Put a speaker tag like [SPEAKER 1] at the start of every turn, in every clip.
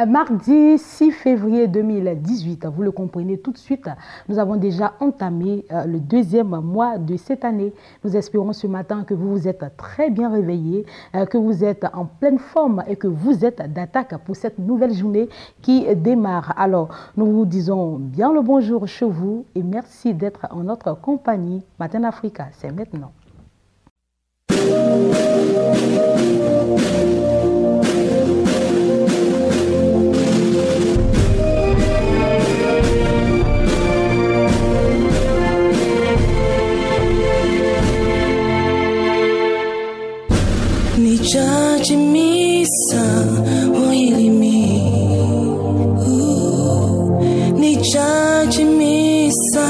[SPEAKER 1] Mardi 6 février 2018, vous le comprenez tout de suite, nous avons déjà entamé le deuxième mois de cette année. Nous espérons ce matin que vous vous êtes très bien réveillés, que vous êtes en pleine forme et que vous êtes d'attaque pour cette nouvelle journée qui démarre. Alors, nous vous disons bien le bonjour chez vous et merci d'être en notre compagnie. Matin Africa, c'est maintenant.
[SPEAKER 2] Nijaji misa oilimi Nijaji misa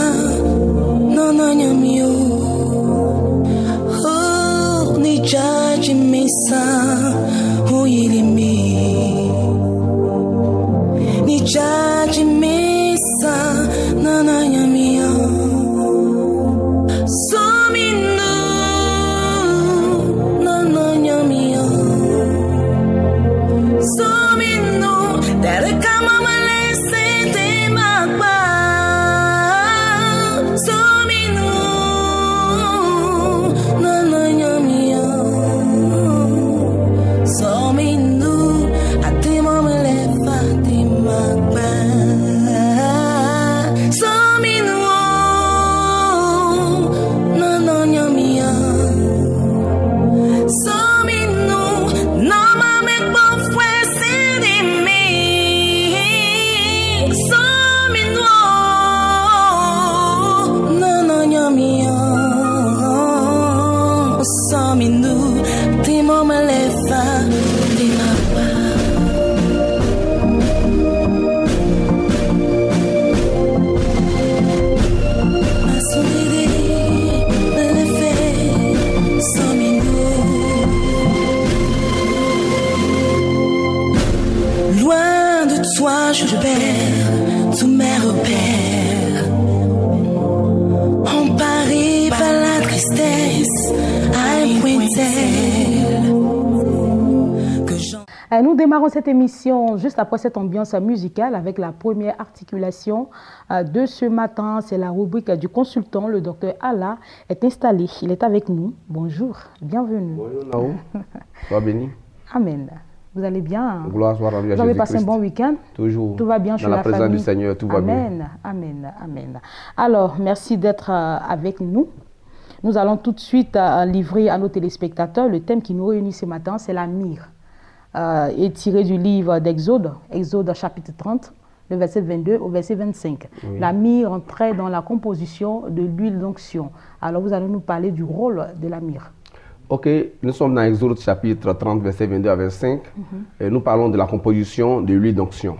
[SPEAKER 2] nononyamio Nijaji misa oilimi Nijaji misa nononyamio je perds tous mes repères, emparé par la tristesse à un point tel que j'en...
[SPEAKER 1] Nous démarrons cette émission juste après cette ambiance musicale avec la première articulation de ce matin. C'est la rubrique du consultant. Le docteur Allah est installé. Il est avec nous. Bonjour, bienvenue.
[SPEAKER 3] Bonjour Nao, sois béni.
[SPEAKER 1] Amen. Vous allez bien?
[SPEAKER 3] Gloire soit rendue à
[SPEAKER 1] Vous avez passé un bon week-end?
[SPEAKER 3] Toujours.
[SPEAKER 1] Tout va bien chez la famille?
[SPEAKER 3] Dans la présence du Seigneur, tout va bien.
[SPEAKER 1] Amen, amen, amen. Alors, merci d'être avec nous. Nous allons tout de suite livrer à nos téléspectateurs le thème qui nous réunit ce matin, c'est la myrrhe. Est tiré du livre d'Exode, Exode chapitre 30, le verset 22 au verset 25. Oui. La myrrhe entrait dans la composition de l'huile d'onction. Alors, vous allez nous parler du rôle de la myrrhe.
[SPEAKER 3] Ok, nous sommes dans Exode chapitre 30, verset 22 à 25. Et nous parlons de la composition de l'huile d'onction.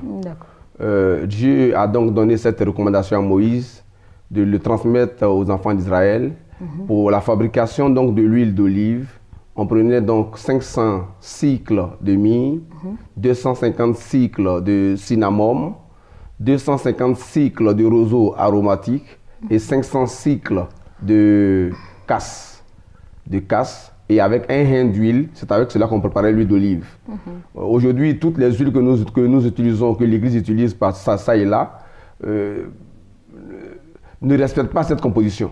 [SPEAKER 3] Dieu a donc donné cette recommandation à Moïse de le transmettre aux enfants d'Israël pour la fabrication donc de l'huile d'olive. On prenait donc 500 cycles de myrrhe, 250 cycles de cinnamome, 250 cycles de roseau aromatique et 500 cycles de casse. Et avec un hin d'huile, c'est avec cela qu'on préparait l'huile d'olive. Aujourd'hui, toutes les huiles que nous utilisons, que l'Église utilise par ça et là, ne respectent pas cette composition.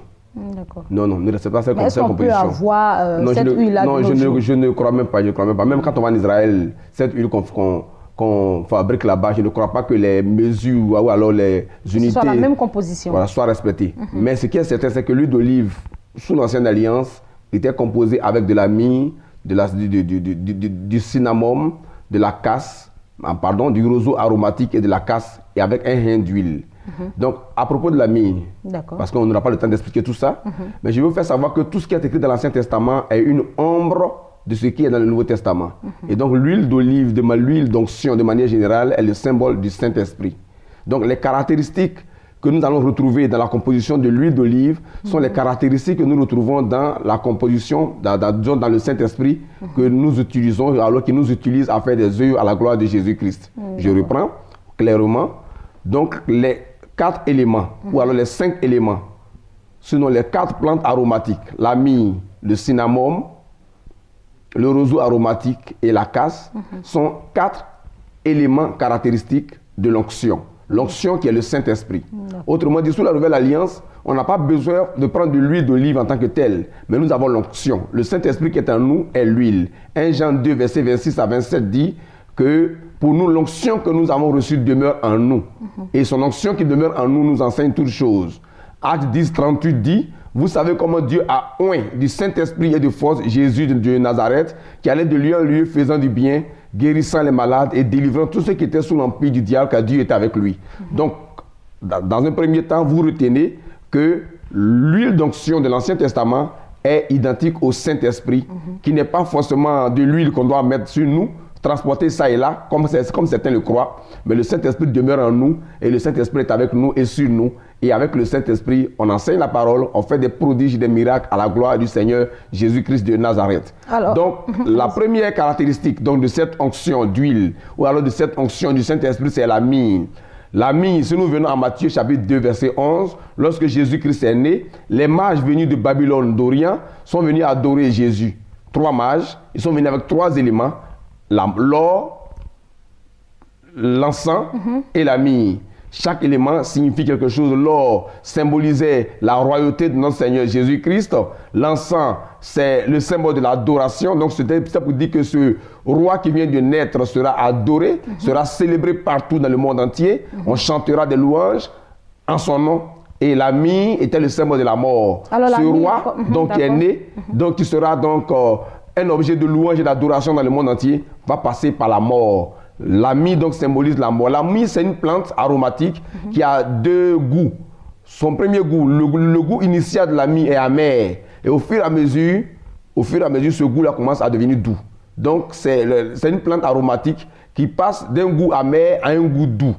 [SPEAKER 3] Non, ne respectent pas cette composition.
[SPEAKER 1] Est-ce qu'on peut avoir cette huile-là?
[SPEAKER 3] Non, je ne crois même pas. Même quand on va en Israël, cette huile qu'on fabrique là-bas, je ne crois pas que les mesures ou alors les unités
[SPEAKER 1] soient la même composition.
[SPEAKER 3] Voilà, soient respectées. Mais ce qui est certain, c'est que l'huile d'olive, sous l'Ancienne Alliance, était composé avec de la myrrhe, du cinnamome, de la casse, du roseau aromatique et de la casse, et avec un hin d'huile. Donc, à propos de la myrrhe, parce qu'on n'aura pas le temps d'expliquer tout ça, mais je veux vous faire savoir que tout ce qui est écrit dans l'Ancien Testament est une ombre de ce qui est dans le Nouveau Testament. Et donc, l'huile d'olive, l'huile d'onction, de manière générale, est le symbole du Saint-Esprit. Donc, les caractéristiques que nous allons retrouver dans la composition de l'huile d'olive sont les caractéristiques que nous retrouvons dans la composition, dans le Saint-Esprit que nous utilisons, alors qu'il nous utilise à faire des œuvres à la gloire de Jésus-Christ. Je reprends clairement. Donc, les 4 éléments, ou alors les 5 éléments, sinon les 4 plantes aromatiques, la myrrhe, le cinnamome, le roseau aromatique et la casse, sont 4 éléments caractéristiques de l'onction. L'onction qui est le Saint-Esprit. Autrement dit, sous la Nouvelle Alliance, on n'a pas besoin de prendre de l'huile d'olive en tant que telle, mais nous avons l'onction. Le Saint-Esprit qui est en nous est l'huile. 1 Jean 2, verset 26 à 27 dit que pour nous, l'onction que nous avons reçue demeure en nous. Et son onction qui demeure en nous nous enseigne toutes choses. Acte 10, 38 dit, vous savez comment Dieu a oint du Saint-Esprit et de force Jésus de Nazareth, qui allait de lieu en lieu faisant du bien, guérissant les malades et délivrant tous ceux qui étaient sous l'empire du diable, car Dieu était avec lui. Donc, dans un premier temps, vous retenez que l'huile d'onction de l'Ancien Testament est identique au Saint-Esprit, qui n'est pas forcément de l'huile qu'on doit mettre sur nous, transporter ça et là, comme certains le croient, mais le Saint-Esprit demeure en nous et le Saint-Esprit est avec nous et sur nous. Et avec le Saint-Esprit, on enseigne la parole, on fait des prodiges, des miracles à la gloire du Seigneur Jésus-Christ de Nazareth. Alors, donc, la première caractéristique donc, de cette onction d'huile, ou alors de cette onction du Saint-Esprit, c'est la myrrhe. La myrrhe, si nous venons à Matthieu chapitre 2, verset 11, lorsque Jésus-Christ est né, les mages venus de Babylone d'Orient sont venus adorer Jésus. 3 mages, ils sont venus avec 3 éléments, l'or, l'encens et la myrrhe. Chaque élément signifie quelque chose. L'or symbolisait la royauté de notre Seigneur Jésus-Christ. L'encens, c'est le symbole de l'adoration. Donc, c'est pour dire que ce roi qui vient de naître sera adoré, sera célébré partout dans le monde entier. On chantera des louanges en son nom. Et la myrrhe était le symbole de la mort. Alors, ce roi, donc, qui est né, donc, qui sera donc un objet de louange et d'adoration dans le monde entier, va passer par la mort. La myrrhe donc symbolise la mort. La myrrhe, c'est une plante aromatique qui a 2 goûts. Son premier goût, le goût initial de la myrrhe est amer. Et au fur et à mesure, ce goût-là commence à devenir doux. Donc, c'est une plante aromatique qui passe d'un goût amer à un goût doux.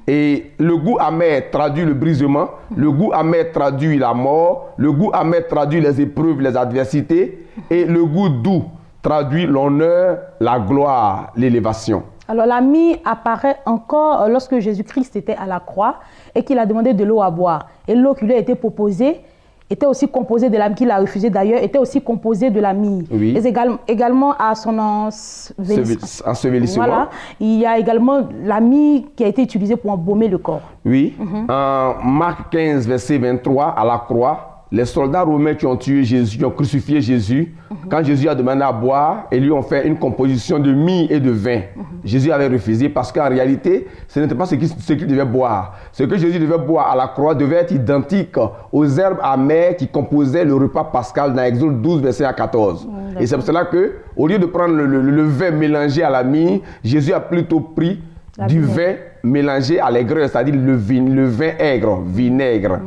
[SPEAKER 3] Et le goût amer traduit le brisement, le goût amer traduit la mort, le goût amer traduit les épreuves, les adversités, et le goût doux traduit l'honneur, la gloire, l'élévation.
[SPEAKER 1] Alors la myrrhe apparaît encore lorsque Jésus-Christ était à la croix et qu'il a demandé de l'eau à boire. Et l'eau qui lui a été proposée était aussi composée de la myrrhe, qu'il a refusée d'ailleurs, était aussi composée de la myrrhe.
[SPEAKER 3] Oui.
[SPEAKER 1] Et également à son ensevelissement.
[SPEAKER 3] Voilà.
[SPEAKER 1] Il y a également la myrrhe qui a été utilisée pour embaumer le corps.
[SPEAKER 3] Oui. En Marc 15, verset 23, à la croix, les soldats romains qui ont tué Jésus, qui ont crucifié Jésus, quand Jésus a demandé à boire, ils lui ont fait une composition de myrrhe et de vin. Jésus avait refusé parce qu'en réalité, ce n'était pas ce qu'il devait boire. Ce que Jésus devait boire à la croix devait être identique aux herbes amères qui composaient le repas pascal dans Exode 12, verset 14. Et c'est pour cela qu'au lieu de prendre le vin mélangé à la myrrhe, Jésus a plutôt pris du vin mélangé à l'aigreur, c'est-à-dire le vin aigre, vinaigre.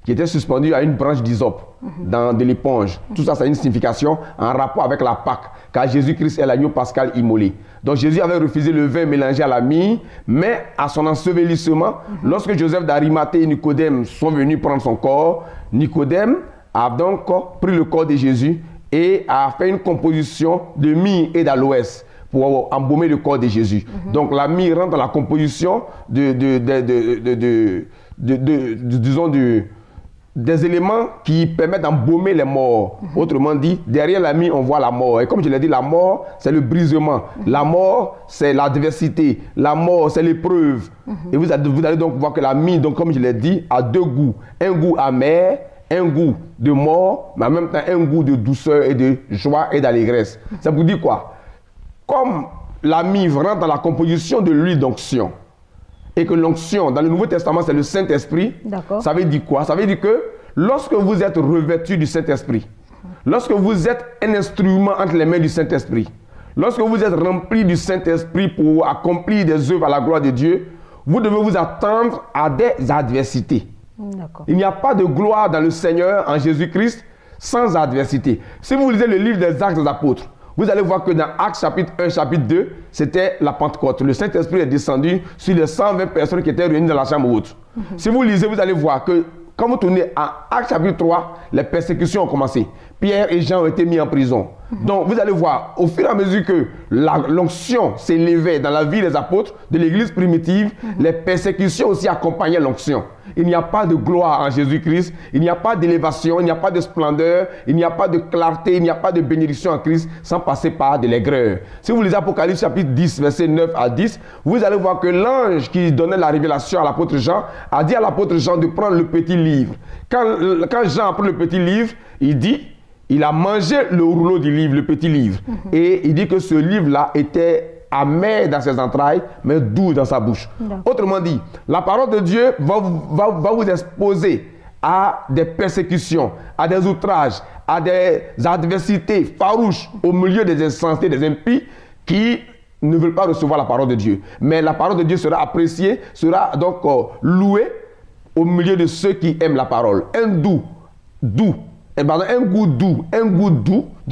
[SPEAKER 3] Qui était suspendu à une branche d'hysope de l'éponge. Tout ça, c'est une signification en rapport avec la Pâque, car Jésus-Christ est l'agneau pascal immolé. Donc Jésus avait refusé le vin mélangé à la myrrhe, mais à son ensevelissement, lorsque Joseph d'Arimathée et Nicodème sont venus prendre son corps, Nicodème a donc pris le corps de Jésus et a fait une composition de myrrhe et d'aloès pour embaumer le corps de Jésus. Donc la myrrhe rentre dans la composition des éléments qui permettent d'embaumer les morts. Autrement dit, derrière la myrrhe, on voit la mort. Et comme je l'ai dit, la mort, c'est le brisement. La mort, c'est l'adversité. La mort, c'est l'épreuve. Et vous allez donc voir que la myrrhe, donc, comme je l'ai dit, a 2 goûts. Un goût amer, un goût de mort, mais en même temps un goût de douceur et de joie et d'allégresse. Ça vous dit quoi? Comme la myrrhe rentre dans la composition de l'huile d'onction, et que l'onction, dans le Nouveau Testament, c'est le Saint-Esprit. Ça veut dire quoi? Ça veut dire que lorsque vous êtes revêtu du Saint-Esprit, lorsque vous êtes un instrument entre les mains du Saint-Esprit, lorsque vous êtes rempli du Saint-Esprit pour accomplir des œuvres à la gloire de Dieu, vous devez vous attendre à des adversités. Il n'y a pas de gloire dans le Seigneur, en Jésus-Christ, sans adversité. Si vous lisez le livre des Actes des Apôtres, vous allez voir que dans Actes chapitre 1, chapitre 2, c'était la Pentecôte. Le Saint-Esprit est descendu sur les 120 personnes qui étaient réunies dans la chambre haute. Si vous lisez, vous allez voir que quand vous tournez à Actes chapitre 3, les persécutions ont commencé. Pierre et Jean ont été mis en prison. Donc vous allez voir, au fur et à mesure que l'onction s'élevait dans la vie des apôtres, de l'église primitive, les persécutions aussi accompagnaient l'onction. Il n'y a pas de gloire en Jésus-Christ. Il n'y a pas d'élévation, il n'y a pas de splendeur, il n'y a pas de clarté, il n'y a pas de bénédiction en Christ sans passer par de l'aigreur. Si vous lisez Apocalypse chapitre 10, verset 9 à 10, vous allez voir que l'ange qui donnait la révélation à l'apôtre Jean a dit à l'apôtre Jean de prendre le petit livre. Quand Jean prend le petit livre, il dit, il a mangé le rouleau du livre, le petit livre. Et il dit que ce livre-là était amer dans ses entrailles, mais doux dans sa bouche. Autrement dit, la parole de Dieu va vous exposer à des persécutions, à des outrages, à des adversités farouches au milieu des insensés, des impies qui ne veulent pas recevoir la parole de Dieu. Mais la parole de Dieu sera appréciée, sera donc louée au milieu de ceux qui aiment la parole. Un goût doux de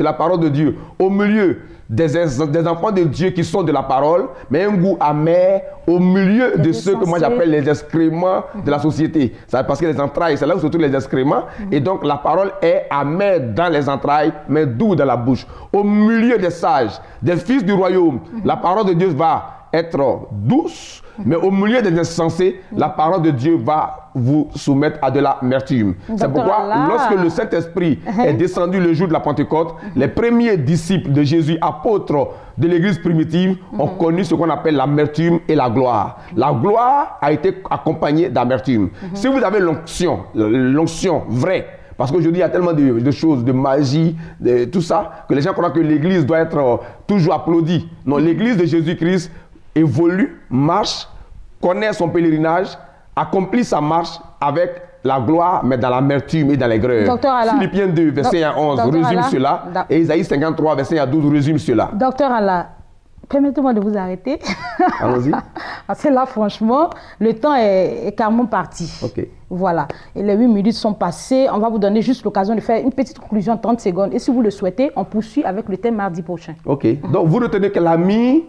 [SPEAKER 3] la parole de Dieu au milieu des enfants de Dieu qui sont de la parole, mais un goût amer au milieu de ceux que moi j'appelle les excréments de la société. Parce que les entrailles, c'est là où se trouvent les excréments. Et donc la parole est amère dans les entrailles, mais doux dans la bouche. Au milieu des sages, des fils du royaume, la parole de Dieu va être douce, mais au milieu des insensés, la parole de Dieu va vous soumettre à de l'amertume. C'est pourquoi, lorsque le Saint-Esprit est descendu le jour de la Pentecôte, les premiers disciples de Jésus, apôtres de l'Église primitive, ont connu ce qu'on appelle l'amertume et la gloire. La gloire a été accompagnée d'amertume. Si vous avez l'onction vraie, parce qu'aujourd'hui, il y a tellement de choses, de magie, de tout ça, que les gens croient que l'Église doit être toujours applaudie. Non, l'Église de Jésus-Christ évolue, marche, connaît son pèlerinage, accomplit sa marche avec la gloire, mais dans l'amertume et dans l'aigreur. Philippiens 2, verset 1 à 11 résume cela, et Isaïe 53, verset 1 à 12 résume cela.
[SPEAKER 1] Docteur Allah, permettez-moi de vous arrêter.
[SPEAKER 3] Allons-y.
[SPEAKER 1] Parce que là, franchement, le temps est carrément parti.
[SPEAKER 3] Ok.
[SPEAKER 1] Voilà. Et les 8 minutes sont passées. On va vous donner juste l'occasion de faire une petite conclusion en 30 secondes. Et si vous le souhaitez, on poursuit avec le thème mardi prochain.
[SPEAKER 3] Ok. Donc, vous retenez que l'ami,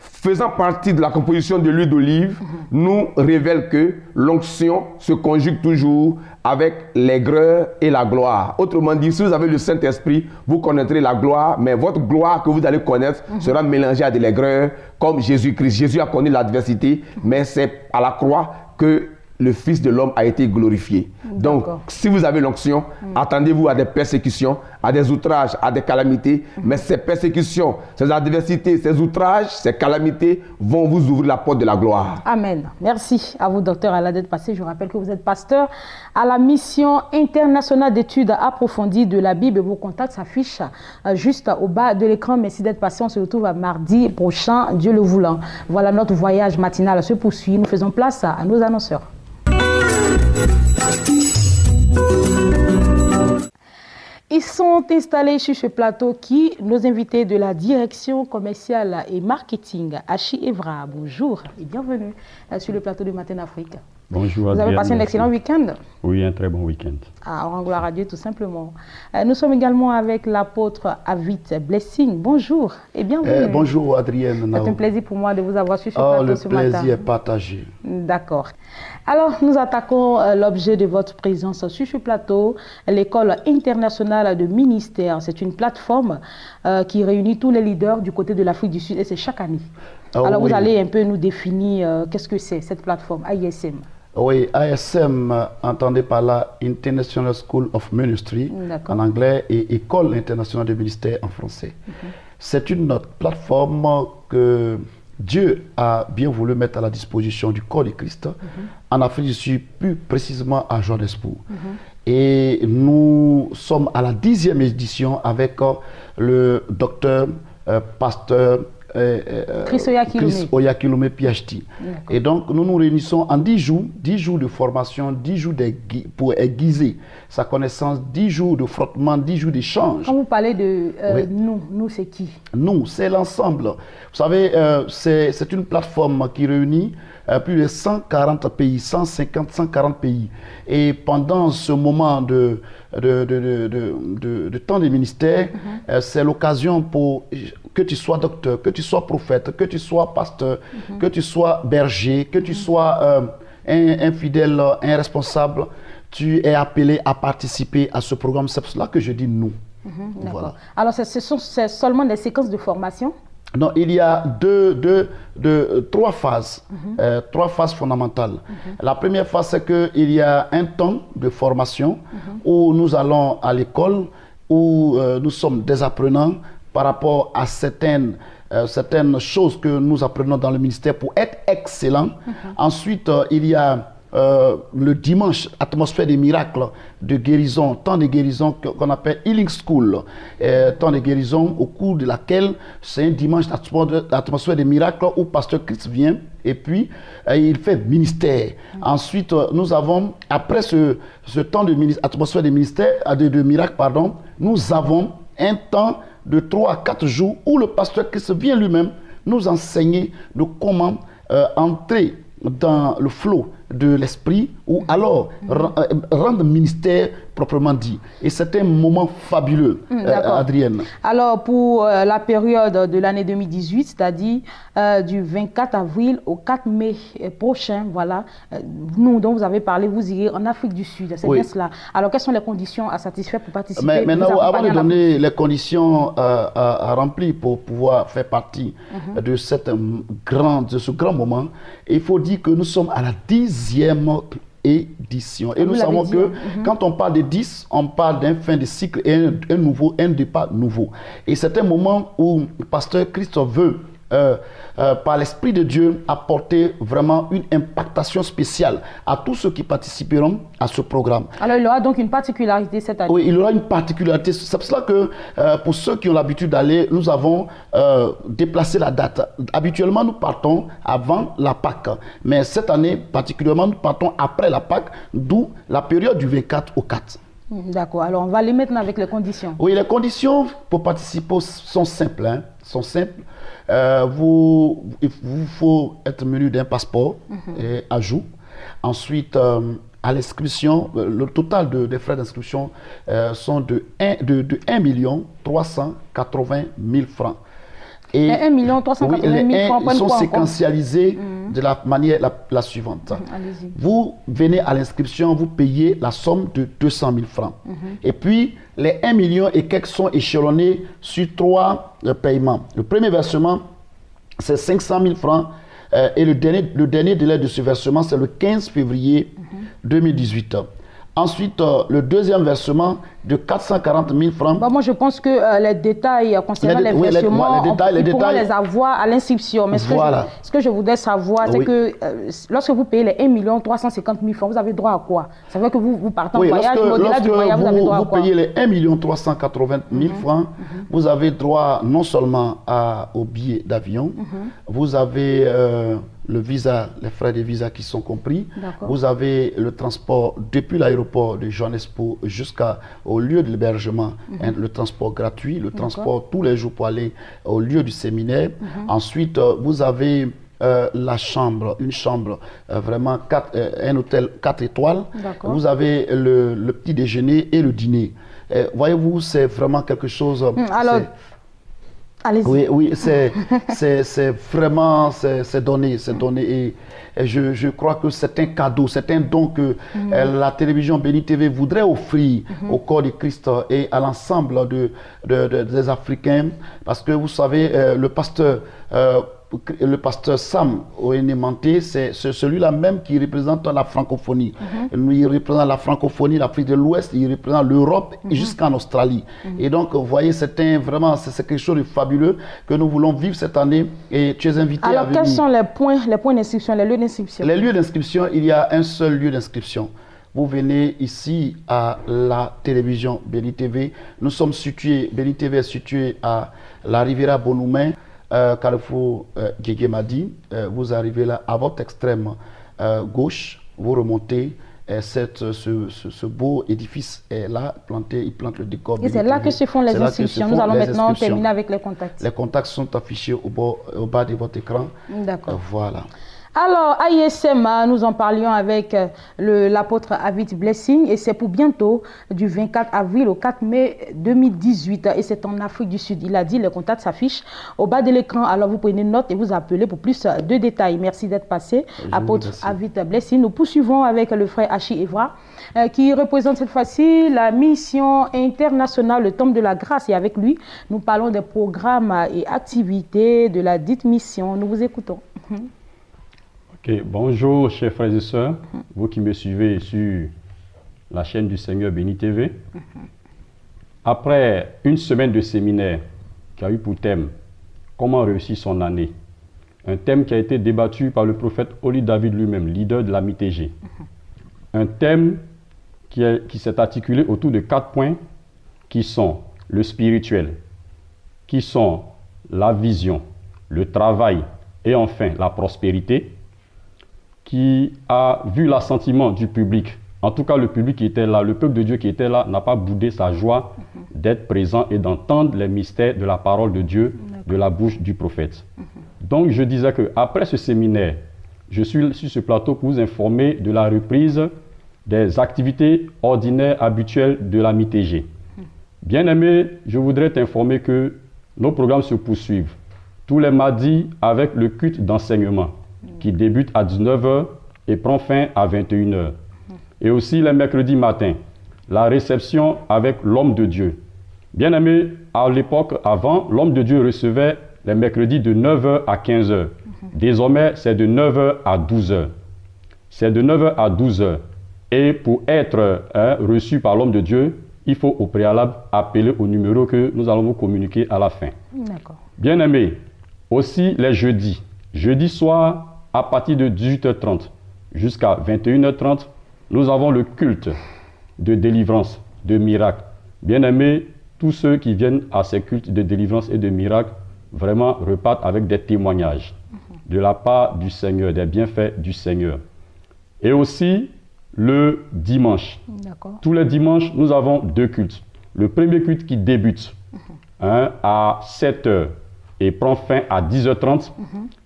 [SPEAKER 3] faisant partie de la composition de l'huile d'olive, nous révèle que l'onction se conjugue toujours avec l'aigreur et la gloire. Autrement dit, si vous avez le Saint-Esprit, vous connaîtrez la gloire, mais votre gloire que vous allez connaître sera mélangée à de l'aigreur, comme Jésus-Christ. Jésus a connu l'adversité, mais c'est à la croix que le Fils de l'homme a été glorifié. Donc, si vous avez l'onction, attendez-vous à des persécutions, à des outrages, à des calamités. Mais ces persécutions, ces adversités, ces outrages, ces calamités vont vous ouvrir la porte de la gloire.
[SPEAKER 1] Amen. Merci à vous, docteur Allah, d'être passé. Je rappelle que vous êtes pasteur à la mission internationale d'études approfondies de la Bible. Vos contacts s'affichent juste au bas de l'écran. Merci d'être passé. On se retrouve mardi prochain, Dieu le voulant. Voilà, notre voyage matinal se poursuit. Nous faisons place à nos annonceurs. Ils sont installés sur ce plateau qui, nos invités de la direction commerciale et marketing, Hachi Evra. Bonjour et bienvenue sur le plateau du Matin Afrique.
[SPEAKER 4] Bonjour.
[SPEAKER 1] Vous avez passé un excellent week-end?
[SPEAKER 4] Oui, un très bon week-end.
[SPEAKER 1] Ah, on rend gloire à Dieu tout simplement. Nous sommes également avec l'apôtre Avit Blessing. Bonjour et bienvenue.
[SPEAKER 5] Bonjour Adrienne.
[SPEAKER 1] C'est un plaisir pour moi de vous avoir sur ce plateau ce matin.
[SPEAKER 5] Le plaisir est partagé.
[SPEAKER 1] D'accord. Alors, nous attaquons l'objet de votre présence sur ce plateau, l'École internationale de ministère. C'est une plateforme qui réunit tous les leaders du côté de l'Afrique du Sud et c'est chaque année. Alors, vous allez un peu nous définir qu'est-ce que c'est cette plateforme, ISM.
[SPEAKER 5] Oui, ISM, entendez par là International School of Ministry en anglais et École internationale de ministère en français. C'est une plateforme que Dieu a bien voulu mettre à la disposition du corps de Christ en Afrique du Sud, plus précisément à Johannesburg. Et nous sommes à la 10e édition avec le docteur, pasteur
[SPEAKER 1] Chris
[SPEAKER 5] Oyakhilome PhD. Et donc, nous nous réunissons en 10 jours de formation, 10 jours pour aiguiser sa connaissance, 10 jours de frottement, 10 jours d'échange.
[SPEAKER 1] Quand vous parlez de nous c'est qui?
[SPEAKER 5] Nous, c'est l'ensemble. Vous savez, c'est une plateforme qui réunit plus de 140 pays, 140 pays. Et pendant ce moment de temps des ministères, c'est l'occasion pour que tu sois docteur, que tu sois prophète, que tu sois pasteur, que tu sois berger, que tu sois un fidèle, un responsable, tu es appelé à participer à ce programme. C'est pour cela que je dis nous.
[SPEAKER 1] Voilà. Alors, c'est seulement des séquences de formation?
[SPEAKER 5] Non, il y a trois phases, trois phases fondamentales. La première phase, c'est qu'il y a un temps de formation où nous allons à l'école, où nous sommes des apprenants par rapport à certaines choses que nous apprenons dans le ministère pour être excellents. Ensuite, il y a le dimanche, atmosphère des miracles, de guérison, temps de guérison qu'on appelle Healing School, temps de guérison au cours de laquelle c'est un dimanche d'atmosphère des miracles où Pasteur Christ vient et puis il fait ministère. Ensuite, nous avons, après ce temps de atmosphère des ministères, de miracles, pardon, nous avons un temps de 3 à 4 jours où le Pasteur Christ vient lui-même nous enseigner de comment entrer dans le flot de l'esprit ou alors rendre ministère proprement dit. Et c'est un moment fabuleux, Adrienne.
[SPEAKER 1] Alors, pour la période de l'année 2018, c'est-à-dire du 24 avril au 4 mai prochain, voilà, nous dont vous avez parlé, vous irez en Afrique du Sud, c'est bien cela. Alors, quelles sont les conditions à satisfaire pour participer?
[SPEAKER 5] Mais maintenant, avant de donner les conditions à remplir pour pouvoir faire partie de ce grand moment, il faut dire que nous sommes à la 10e édition. Et nous savons que quand on parle de 10, on parle d'un fin de cycle et un départ nouveau. Et c'est un moment où le pasteur Christophe veut, par l'Esprit de Dieu, apporter vraiment une impactation spéciale à tous ceux qui participeront à ce programme. Alors, il aura donc une particularité cette année. Oui, il aura une particularité. C'est pour cela que pour ceux qui ont l'habitude d'aller, nous avons déplacé la date. Habituellement, nous partons avant la Pâque. Mais cette année, particulièrement, nous partons après la Pâque, d'où la période du 24 au 4.
[SPEAKER 1] D'accord. Alors, on va aller maintenant avec les conditions.
[SPEAKER 5] Oui, les conditions pour participer sont simples. Sont simples. Il vous faut être muni d'un passeport et ajout. Ensuite, à l'inscription, le total des frais d'inscription sont de 1 380 000 francs. Et 1 380 000 francs, ils sont séquentialisés de la manière la suivante. Vous venez à l'inscription, vous payez la somme de 200 000 francs. Et puis, les 1 million et quelques sont échelonnés sur 3 paiements. Le premier versement, c'est 500 000 francs. Et le dernier délai de ce versement, c'est le 15 février 2018. Ensuite, le deuxième versement de 440 000 francs.
[SPEAKER 1] Bah, moi, je pense que les détails concernant les versements, on pourra les avoir à l'inscription. Mais ce que je voudrais savoir, c'est que lorsque vous payez les 1 350 000 francs, vous avez droit à quoi? Ça veut dire que vous partez en voyage, au-delà du voyage, vous avez droit à quoi?
[SPEAKER 5] Vous payez les 1 380 000 francs, vous avez droit non seulement au billet d'avion, vous avez le visa, les frais de visa qui sont compris. Vous avez le transport depuis l'aéroport de Johannesburg jusqu'au lieu de l'hébergement, le transport gratuit, le transport tous les jours pour aller au lieu du séminaire. Ensuite, vous avez la chambre, une chambre, vraiment un hôtel 4 étoiles. Vous avez le petit déjeuner et le dîner. Voyez-vous, c'est vraiment quelque chose...
[SPEAKER 1] Alors, allez-y.
[SPEAKER 5] Oui, c'est vraiment, c'est donné. Et je crois que c'est un cadeau, c'est un don que la télévision Béni TV voudrait offrir au corps de Christ et à l'ensemble des Africains. Parce que vous savez, le pasteur Sam Oenemanté, c'est celui-là même qui représente la francophonie. Il représente la francophonie, l'Afrique de l'Ouest, il représente l'Europe jusqu'en Australie. Et donc, vous voyez, c'est quelque chose de fabuleux que nous voulons vivre cette année. Et tu es invité à venir.
[SPEAKER 1] Alors, quels sont les points d'inscription, les lieux d'inscription?
[SPEAKER 5] Les lieux d'inscription, il y a un seul lieu d'inscription. Vous venez ici à la télévision Béni TV. Nous sommes situés, Béni TV est situé à la Riviera Bonoumen, Carrefour Guégué-Madi. Vous arrivez là à votre extrême gauche, vous remontez, ce beau édifice est là, planté, il plante le décor.
[SPEAKER 1] Et c'est là que se font les inscriptions. Nous allons maintenant terminer avec les contacts.
[SPEAKER 5] Les contacts sont affichés au bas de votre écran.
[SPEAKER 1] D'accord.
[SPEAKER 5] Voilà.
[SPEAKER 1] Alors, à ISM, nous en parlions avec l'apôtre Avid Blessing et c'est pour bientôt, du 24 avril au 4 mai 2018 et c'est en Afrique du Sud. Il a dit, les contacts s'affichent au bas de l'écran. Alors, vous prenez note et vous appelez pour plus de détails. Merci d'être passé, apôtre Avid Blessing. Nous poursuivons avec le frère Hachi Evra qui représente cette fois-ci la mission internationale, le Temple de la Grâce. Et avec lui, nous parlons des programmes et activités de la dite mission. Nous vous écoutons.
[SPEAKER 4] Ok, bonjour chers frères et sœurs, vous qui me suivez sur la chaîne du Seigneur Béni TV. Après une semaine de séminaire qui a eu pour thème « Comment réussir son année », un thème qui a été débattu par le prophète Oli David lui-même, leader de la MITG. Un thème qui s'est articulé autour de 4 points qui sont le spirituel, qui sont la vision, le travail et enfin la prospérité, qui a vu l'assentiment du public. En tout cas, le public qui était là, le peuple de Dieu qui était là, n'a pas boudé sa joie d'être présent et d'entendre les mystères de la parole de Dieu de la bouche du prophète. Donc, je disais qu'après ce séminaire, je suis sur ce plateau pour vous informer de la reprise des activités ordinaires habituelles de la MITG. Bien-aimé, je voudrais t'informer que nos programmes se poursuivent tous les mardis avec le culte d'enseignement qui débute à 19 h et prend fin à 21 h. Et aussi les mercredis matins, la réception avec l'homme de Dieu. Bien aimé, à l'époque avant, l'homme de Dieu recevait les mercredis de 9 h à 15 h. Désormais, c'est de 9 h à 12 h. C'est de 9 h à 12 h. Et pour être reçu par l'homme de Dieu, il faut au préalable appeler au numéro que nous allons vous communiquer à la fin. Bien aimé, aussi les jeudis. Jeudi soir, à partir de 18 h 30 jusqu'à 21 h 30, nous avons le culte de délivrance, de miracle. Bien aimés, tous ceux qui viennent à ces cultes de délivrance et de miracle, vraiment repartent avec des témoignages de la part du Seigneur, des bienfaits du Seigneur. Et aussi le dimanche. Tous les dimanches, nous avons 2 cultes. Le premier culte qui débute à 7 h et prend fin à 10 h 30.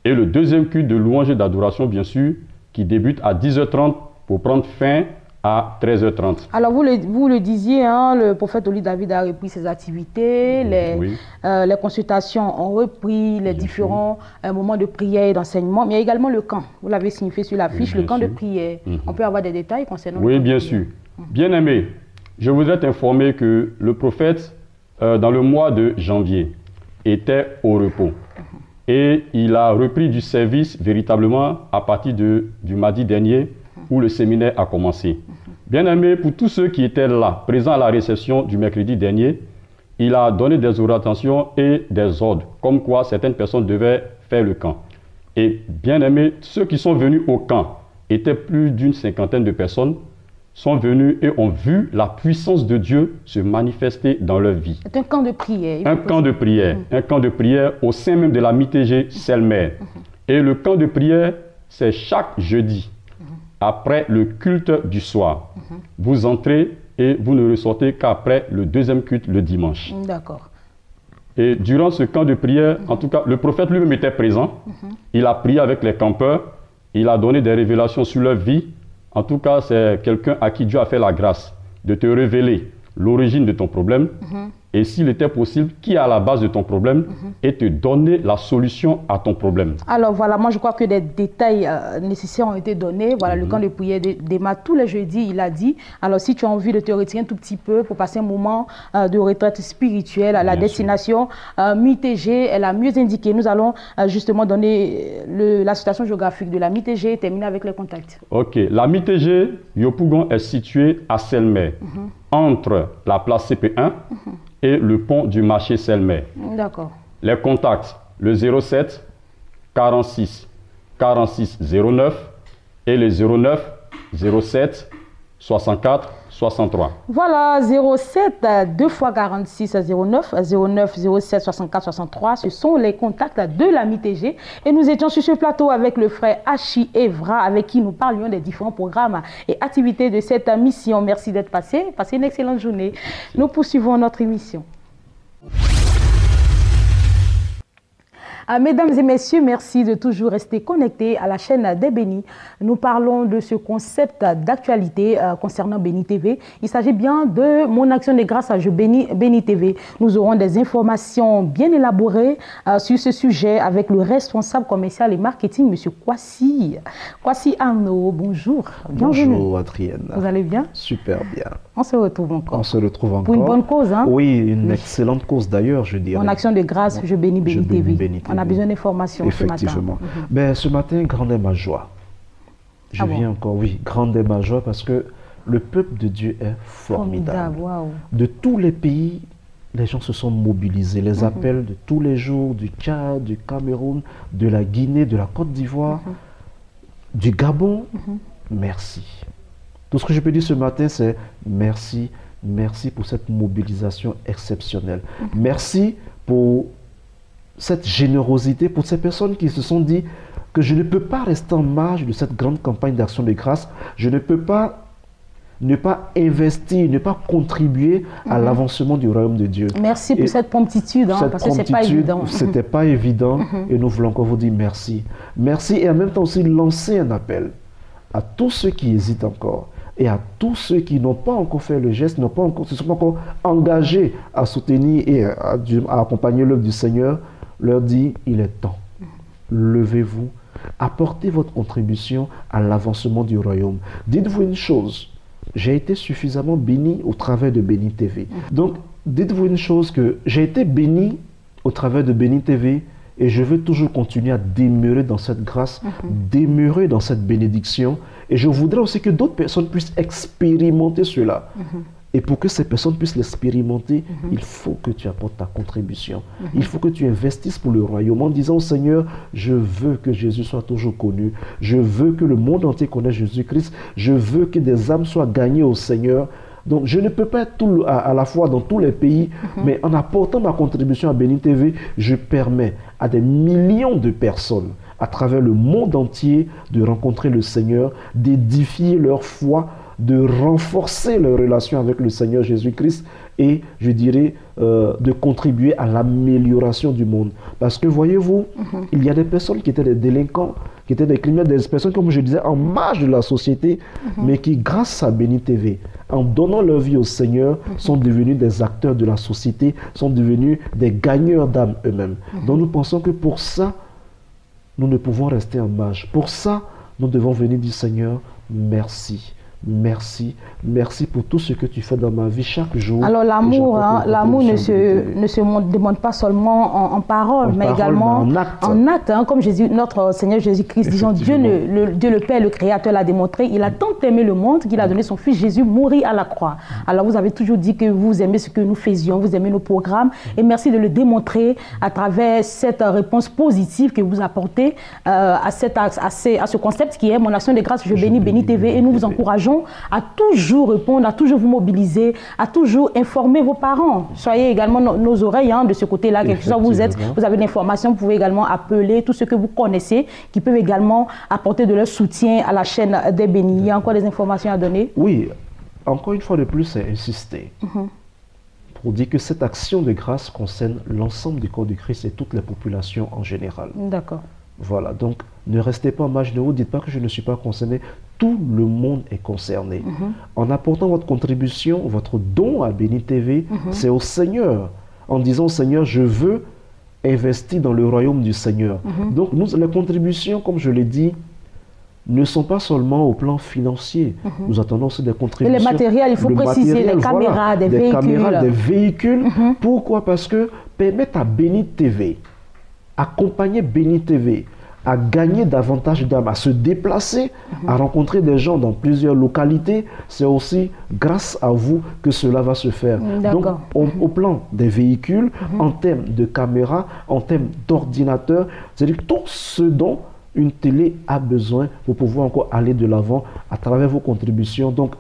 [SPEAKER 4] Et le deuxième culte de louange et d'adoration, bien sûr, qui débute à 10 h 30 pour prendre fin à 13 h 30. Alors,
[SPEAKER 1] vous le disiez, hein, le prophète Oli David a repris ses activités, les consultations ont repris, les différents moments de prière et d'enseignement, mais il y a également le camp. Vous l'avez signifié sur l'affiche, le camp de prière. On peut avoir des détails concernant le camp?
[SPEAKER 4] Oui, bien sûr. Bien aimé, je voudrais t'informer que le prophète, dans le mois de janvier, était au repos. Et il a repris du service véritablement à partir du mardi dernier où le séminaire a commencé. Bien aimé, pour tous ceux qui étaient là, présents à la réception du mercredi dernier, il a donné des orientations et des ordres, comme quoi certaines personnes devaient faire le camp. Et bien aimé, ceux qui sont venus au camp étaient plus d'une 50aine de personnes, sont venus et ont vu la puissance de Dieu se manifester dans leur vie.
[SPEAKER 1] C'est un camp de prière.
[SPEAKER 4] Un camp de prière. Un camp de prière au sein même de la MITG Selmer. Et le camp de prière, c'est chaque jeudi, après le culte du soir. Vous entrez et vous ne ressortez qu'après le deuxième culte le dimanche.
[SPEAKER 1] D'accord.
[SPEAKER 4] Et durant ce camp de prière, en tout cas, le prophète lui-même était présent. Il a prié avec les campeurs. Il a donné des révélations sur leur vie. En tout cas, c'est quelqu'un à qui Dieu a fait la grâce de te révéler l'origine de ton problème et s'il était possible, qui est à la base de ton problème et te donner la solution à ton problème.
[SPEAKER 1] Alors voilà, moi je crois que des détails nécessaires ont été donnés. Voilà, le camp de prière démarre tous les jeudis, il a dit. Alors si tu as envie de te retirer un tout petit peu pour passer un moment de retraite spirituelle à la destination MITG est la mieux indiquée. Nous allons justement donner la situation géographique de la MITG et terminer avec les contacts.
[SPEAKER 4] Ok, la MITG Yopougon est située à Selmer, entre la place CP1 et le pont du marché Selmer.
[SPEAKER 1] D'accord.
[SPEAKER 4] Les contacts, le 07 46 46 09 et le 09 07 64 63.
[SPEAKER 1] Voilà, 07 2 x 46 09 09 07 64 63. Ce sont les contacts de la MITG. Et nous étions sur ce plateau avec le frère Hachi Evra, avec qui nous parlions des différents programmes et activités de cette mission. Merci d'être passé. Passez une excellente journée. Nous poursuivons notre émission. Mesdames et messieurs, merci de toujours rester connectés à la chaîne des Bénis. Nous parlons de ce concept d'actualité concernant Béni TV. Il s'agit bien de Mon Action de Grâce à Je Bénis Béni TV. Nous aurons des informations bien élaborées sur ce sujet avec le responsable commercial et marketing, M. Kwasi Arnaud. Bonjour. Bienvenue.
[SPEAKER 6] Bonjour Adrienne.
[SPEAKER 1] Vous allez bien?
[SPEAKER 6] Super bien.
[SPEAKER 1] On se retrouve encore.
[SPEAKER 6] On se retrouve encore.
[SPEAKER 1] Pour une bonne cause, hein?
[SPEAKER 6] Oui, une excellente cause d'ailleurs, je dirais.
[SPEAKER 1] Mon Action de Grâce, Je Bénis Béni TV. On a besoin d'informations ce matin.
[SPEAKER 6] Effectivement. Ben, ce matin, grande est ma joie. Je viens encore, oui, grande est ma joie parce que le peuple de Dieu est formidable.
[SPEAKER 1] Wow.
[SPEAKER 6] De tous les pays, les gens se sont mobilisés. Les appels de tous les jours, du Tchad, du Cameroun, de la Guinée, de la Côte d'Ivoire, du Gabon. Merci. Tout ce que je peux dire ce matin, c'est merci, merci pour cette mobilisation exceptionnelle. Merci pour cette générosité, pour ces personnes qui se sont dit que je ne peux pas rester en marge de cette grande campagne d'action de grâce. Je ne peux pas ne pas investir, ne pas contribuer à l'avancement du royaume de Dieu.
[SPEAKER 1] Merci pour cette promptitude, hein, parce que ce n'est pas évident.
[SPEAKER 6] C'était pas évident et nous voulons encore vous dire merci. Merci et en même temps aussi lancer un appel à tous ceux qui hésitent encore et à tous ceux qui n'ont pas encore fait le geste, se sont pas encore engagés à soutenir et à accompagner l'œuvre du Seigneur, leur dit, il est temps. Levez-vous, apportez votre contribution à l'avancement du royaume. Dites-vous une chose, j'ai été suffisamment béni au travers de Béni TV. Donc, dites-vous une chose, que j'ai été béni au travers de Béni TV et je veux toujours continuer à demeurer dans cette grâce, demeurer dans cette bénédiction. Et je voudrais aussi que d'autres personnes puissent expérimenter cela. Et pour que ces personnes puissent l'expérimenter, il faut que tu apportes ta contribution. Il faut que tu investisses pour le royaume en disant au Seigneur, je veux que Jésus soit toujours connu. Je veux que le monde entier connaisse Jésus-Christ. Je veux que des âmes soient gagnées au Seigneur. Donc, je ne peux pas être à la fois dans tous les pays, mais en apportant ma contribution à Béni TV, je permets à des millions de personnes à travers le monde entier de rencontrer le Seigneur, d'édifier leur foi, de renforcer leur relation avec le Seigneur Jésus-Christ et, je dirais, de contribuer à l'amélioration du monde. Parce que, voyez-vous, il y a des personnes qui étaient des délinquants, qui étaient des criminels, des personnes, comme je disais, en marge de la société, mais qui, grâce à Béni TV, en donnant leur vie au Seigneur, sont devenus des acteurs de la société, sont devenus des gagneurs d'âme eux-mêmes. Donc nous pensons que pour ça, nous ne pouvons rester en marge. Pour ça, nous devons venir dire, Seigneur, merci. Merci, merci pour tout ce que tu fais dans ma vie chaque jour.
[SPEAKER 1] Alors l'amour, l'amour ne se demande pas seulement en parole, mais également en acte. Hein, comme Jésus, notre Seigneur Jésus-Christ, disons, Dieu le Père, le Créateur l'a démontré. Il a tant aimé le monde qu'il a donné son Fils Jésus mourir à la croix. Alors vous avez toujours dit que vous aimez ce que nous faisions, vous aimez nos programmes. Et merci de le démontrer à travers cette réponse positive que vous apportez à ce concept qui est Mon Action de Grâce, Je Bénis Béni TV. Et nous vous encourageons à toujours répondre, à toujours vous mobiliser, à toujours informer vos parents. Soyez également nos oreilles de ce côté-là, quelque chose où vous êtes, vous avez de l'information, vous pouvez également appeler tous ceux que vous connaissez, qui peuvent également apporter de leur soutien à la chaîne des Bénis. Il y a encore des informations à donner?
[SPEAKER 6] Oui, encore une fois de plus, c'est insister pour dire que cette action de grâce concerne l'ensemble du corps de Christ et toutes les populations en général.
[SPEAKER 1] D'accord.
[SPEAKER 6] Voilà, donc ne restez pas en marge de vous, dites pas que je ne suis pas concerné. Tout le monde est concerné. En apportant votre contribution, votre don à Béni TV, c'est au Seigneur. En disant, Seigneur, je veux investir dans le royaume du Seigneur. Donc, les contributions, comme je l'ai dit, ne sont pas seulement au plan financier. Nous attendons aussi des contributions.
[SPEAKER 1] Et les matériels, il faut préciser, les caméras, des véhicules.
[SPEAKER 6] Caméras, des véhicules. Pourquoi? Parce que permettre à Béni TV, accompagner Béni TV, à gagner davantage d'âmes, à se déplacer, à rencontrer des gens dans plusieurs localités, c'est aussi grâce à vous que cela va se faire. Donc, au plan des véhicules, en termes de caméras, en termes d'ordinateurs, c'est-à-dire tout ce dont une télé a besoin pour pouvoir encore aller de l'avant à travers vos contributions. Donc,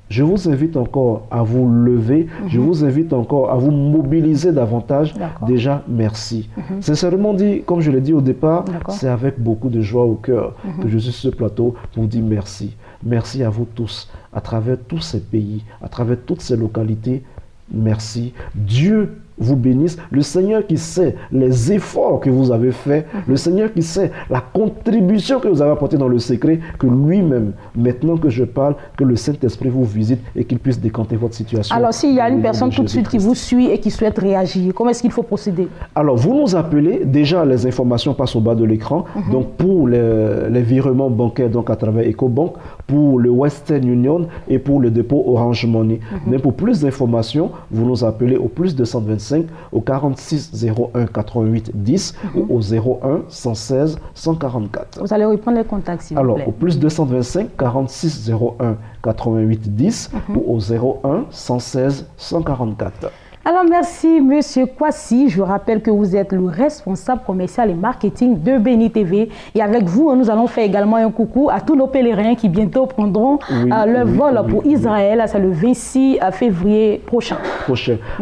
[SPEAKER 6] je vous invite encore à vous lever, je vous invite encore à vous mobiliser davantage. Déjà, merci. Sincèrement dit, comme je l'ai dit au départ, c'est avec beaucoup de joie au cœur que je suis sur ce plateau pour vous dire merci. Merci à vous tous, à travers tous ces pays, à travers toutes ces localités. Merci. Dieu vous bénisse. Le Seigneur qui sait les efforts que vous avez faits, le Seigneur qui sait la contribution que vous avez apportée dans le secret, que lui-même, maintenant que je parle, que le Saint-Esprit vous visite et qu'il puisse décanter votre situation.
[SPEAKER 1] Alors, s'il y a une personne tout de suite qui vous suit et qui souhaite réagir, comment est-ce qu'il faut procéder? Alors,
[SPEAKER 6] vous nous appelez, déjà les informations passent au bas de l'écran, donc pour les virements bancaires donc à travers EcoBank, pour le Western Union et pour le dépôt Orange Money. Mais pour plus d'informations, vous nous appelez au plus 225 au 46 01 88 10 ou au 01 116 144.
[SPEAKER 1] Vous allez reprendre les contacts s'il vous plaît.
[SPEAKER 6] Alors au plus 225 46 01 88 10 ou au 01 116 144.
[SPEAKER 1] Alors, merci, Monsieur Kwasi. Je rappelle que vous êtes le responsable commercial et marketing de Béni TV. Et avec vous, nous allons faire également un coucou à tous nos pèlerins qui bientôt prendront leur vol pour Israël. C'est le 26 février prochain.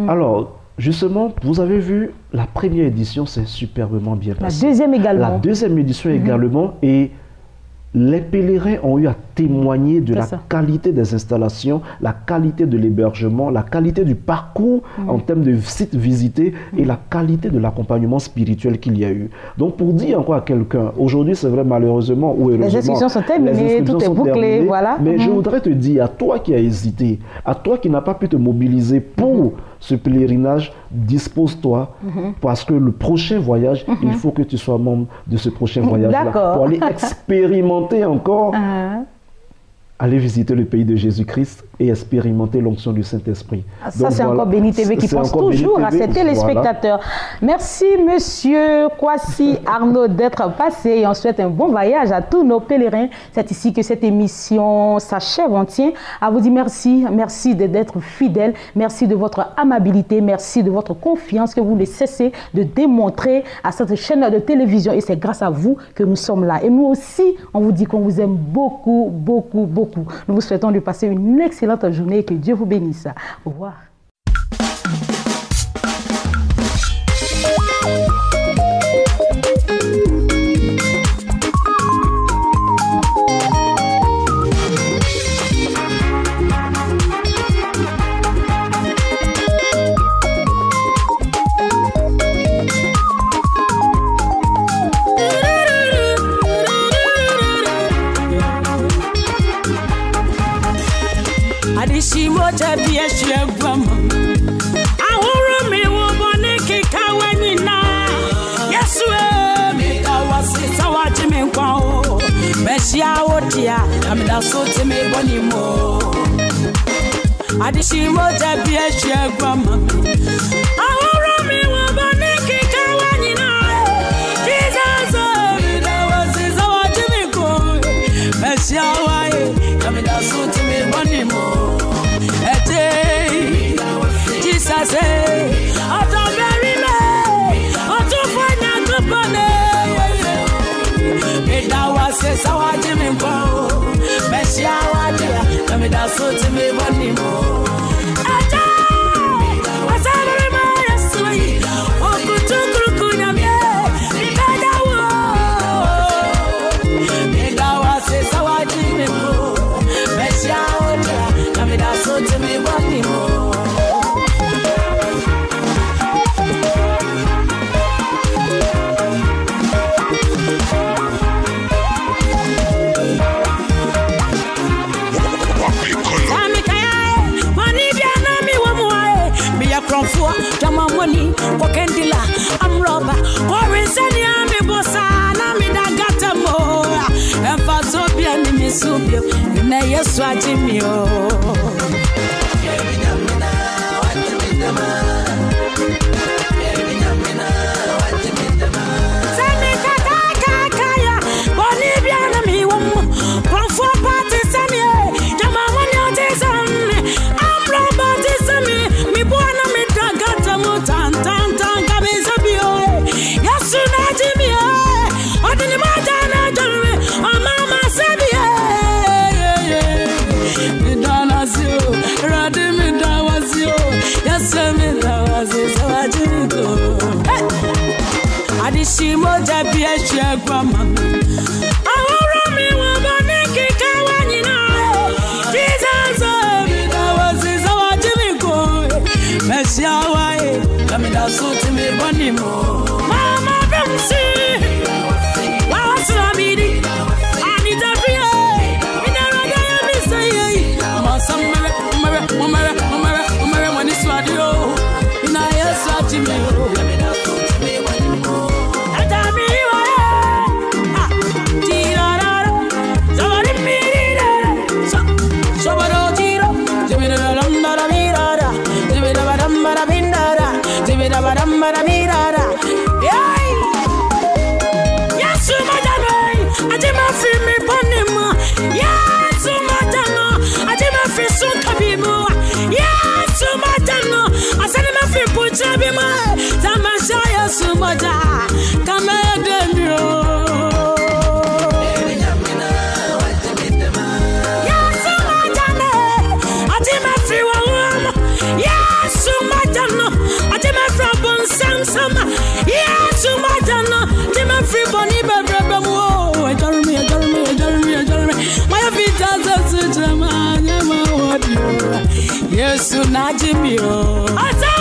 [SPEAKER 6] Alors, justement, vous avez vu, la première édition s'est superbement bien passée.
[SPEAKER 1] La deuxième également.
[SPEAKER 6] La deuxième édition également. Et les pèlerins ont eu à témoigner de la qualité des installations, la qualité de l'hébergement, la qualité du parcours en termes de sites visités et la qualité de l'accompagnement spirituel qu'il y a eu. Donc pour dire encore à quelqu'un, aujourd'hui c'est vrai malheureusement ou heureusement,
[SPEAKER 1] les inscriptions sont terminées, tout est bouclé, voilà.
[SPEAKER 6] Mais je voudrais te dire, à toi qui as hésité, à toi qui n'as pas pu te mobiliser pour ce pèlerinage, dispose-toi parce que le prochain voyage, il faut que tu sois membre de ce prochain voyage-là pour aller expérimenter encore, aller visiter le pays de Jésus-Christ et expérimenter l'onction du Saint-Esprit.
[SPEAKER 1] Ça, c'est encore Béni TV qui pense toujours à ses téléspectateurs. Merci, Monsieur Kwasi Arnaud, d'être passé et on souhaite un bon voyage à tous nos pèlerins. C'est ici que cette émission s'achève. On tient à vous dire merci. Merci d'être fidèles. Merci de votre amabilité. Merci de votre confiance que vous ne cessez de démontrer à cette chaîne de télévision. Et c'est grâce à vous que nous sommes là. Et nous aussi, on vous dit qu'on vous aime beaucoup, beaucoup, beaucoup. Nous vous souhaitons de passer une excellente journée et que Dieu vous bénisse. Au revoir.
[SPEAKER 2] Moja bia shegwam ahuru mi wo bone kika wanyina yesu mi kawasi sawaji mi kwa o meshia odia amda so te me boni mo adishi moja bia shegwam ahuru mi wo bone kika wanyina jesus mi kawasi sawaji mi kwa meshia wae amda so te me boni mo Jesus say, I don't bury me. I don't find out the money. Me that was says how I do me go. Messi I do. Come that so to me one more. I said my yes way. Oh good to kunya me. Me that wo. Me that was says how I do me go. Messi I do. Come that so to me one more. Jama money, Kokendila, I'm robber. Orisania, me bossa, na me da gata mo. And for so be a mimi subio, you may yes, Swajimio. She moja bia shegwama ahuru mi wo bone kika wanyina Jesus mi da wazi zawaji mi ko Messi awae da so to me bonimo. Mama Bemsi. What's Ramidi? I need a free. In a ragaya missay. Mama when it's radio. In a yes watching me. Yes, Najimio.